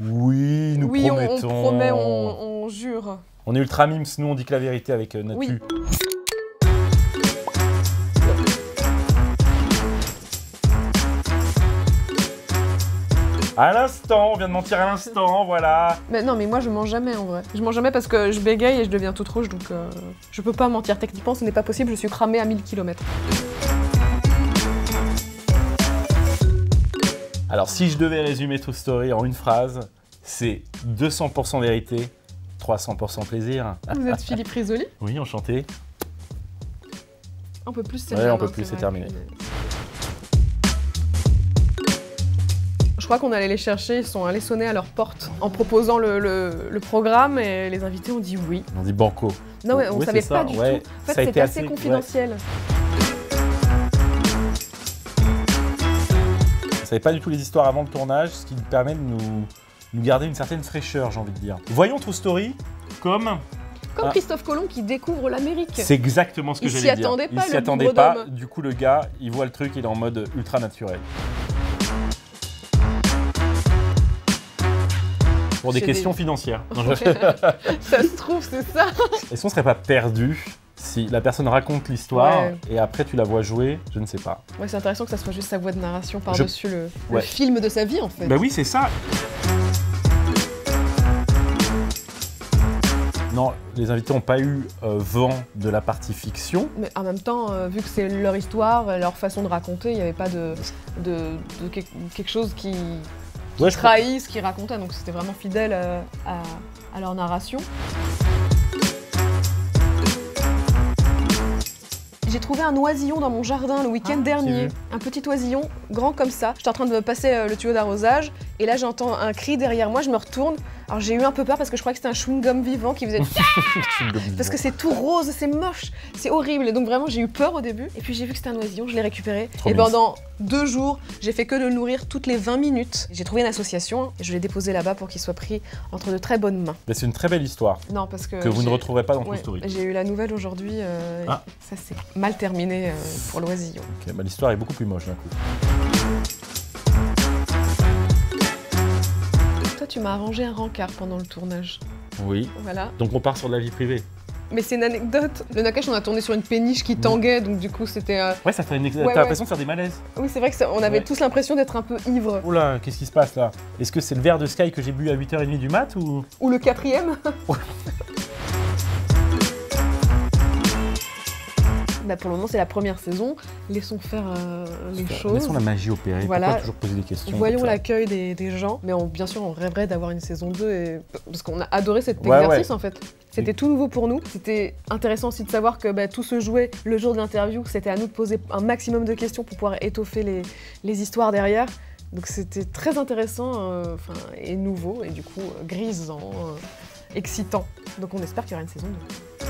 Oui, nous Oui, promettons. on promet, on jure. On est ultra mimes, nous on dit que la vérité avec notre Oui. cul. À l'instant, on vient de mentir à l'instant, voilà. Mais non, mais moi je mange jamais en vrai. Je mange jamais parce que je bégaye et je deviens toute rouge, donc je peux pas mentir. Techniquement, ce n'est pas possible, je suis cramée à 1000 km. Alors si je devais résumer True Story en une phrase, c'est 200% vérité, 300% plaisir. Vous êtes Philippe Risoli. Oui, enchanté. On peut plus, c'est Ouais, bien, on peut hein, plus, c'est vrai. terminé. Je crois qu'on allait les chercher, ils sont allés sonner à leur porte en proposant le programme et les invités ont dit oui. On dit banco. Non, ouais, on Ouais, savait c'est pas ça, du ouais. tout. En fait, Ça a été c'était assez assez- confidentiel. On savait pas du tout les histoires avant le tournage, ce qui nous permet de nous garder une certaine fraîcheur, j'ai envie de dire. Voyons True Story comme... Comme Christophe Colomb qui découvre l'Amérique. C'est exactement ce que Il s'y j'allais dire. attendait pas, Il s'y le attendait bougre pas. d'homme. Du coup, le gars, il voit le truc, il est en mode ultra naturel. Pour des J'ai questions des- financières. Non, Ça se trouve, c'est ça. Est-ce qu'on serait pas perdu si la personne raconte l'histoire Ouais. et après tu la vois jouer? Je ne sais pas. Ouais, c'est intéressant que ça soit juste sa voix de narration par-dessus le Ouais. film de sa vie, en fait. Bah oui, c'est ça. Non, les invités n'ont pas eu vent de la partie fiction. Mais en même temps, vu que c'est leur histoire, leur façon de raconter, il n'y avait pas de quelque chose qui Ouais, je trahit ce qu'ils racontaient, donc c'était vraiment fidèle à leur narration. J'ai trouvé un oisillon dans mon jardin le week-end j'ai dernier. vu. Un petit oisillon, grand comme ça. J'étais en train de passer le tuyau d'arrosage et là j'entends un cri derrière moi, je me retourne. Alors j'ai eu un peu peur parce que je croyais que c'était un chewing-gum vivant qui faisait... Parce que c'est tout rose, c'est moche, c'est horrible. Et donc vraiment j'ai eu peur au début. Et puis j'ai vu que c'était un oisillon, je l'ai récupéré. Trop Et mignon. pendant 2 jours, j'ai fait que de le nourrir toutes les 20 minutes. J'ai trouvé une association et je l'ai déposé là-bas pour qu'il soit pris entre de très bonnes mains. Mais c'est une très belle histoire Non, parce que... que vous ne j'ai- retrouverez pas dans True Ouais, Story. j'ai eu la nouvelle aujourd'hui, Ah. ça s'est mal terminé pour l'oisillon. Ok, bah, l'histoire est beaucoup plus moche d'un coup. Toi, tu m'as arrangé un rencard pendant le tournage. Oui. Voilà. Donc on part sur de la vie privée. Mais c'est une anecdote. Le Nakash, on a tourné sur une péniche qui tanguait, donc du coup, c'était... Ouais, ça fait une... Ouais, T'as l'impression de faire des malaises. Oui, c'est vrai qu'on avait Ouais. tous l'impression d'être un peu ivre. Oula, qu'est-ce qui se passe là? Est-ce que c'est le verre de Sky que j'ai bu à 8h30 du mat ou... Ou le 4e. Bah, pour le moment, c'est la première saison. Laissons faire les choses. Laissons la magie opérer. Voilà. Pourquoi toujours poser des questions? Voyons comme ça l'accueil des gens. Mais bien sûr, on rêverait d'avoir une saison 2 parce qu'on a adoré cet Ouais, exercice ouais. en fait. C'était tout nouveau pour nous. C'était intéressant aussi de savoir que tout se jouait le jour de l'interview. C'était à nous de poser un maximum de questions pour pouvoir étoffer les histoires derrière. Donc c'était très intéressant et nouveau et du coup grisant, excitant. Donc on espère qu'il y aura une saison 2.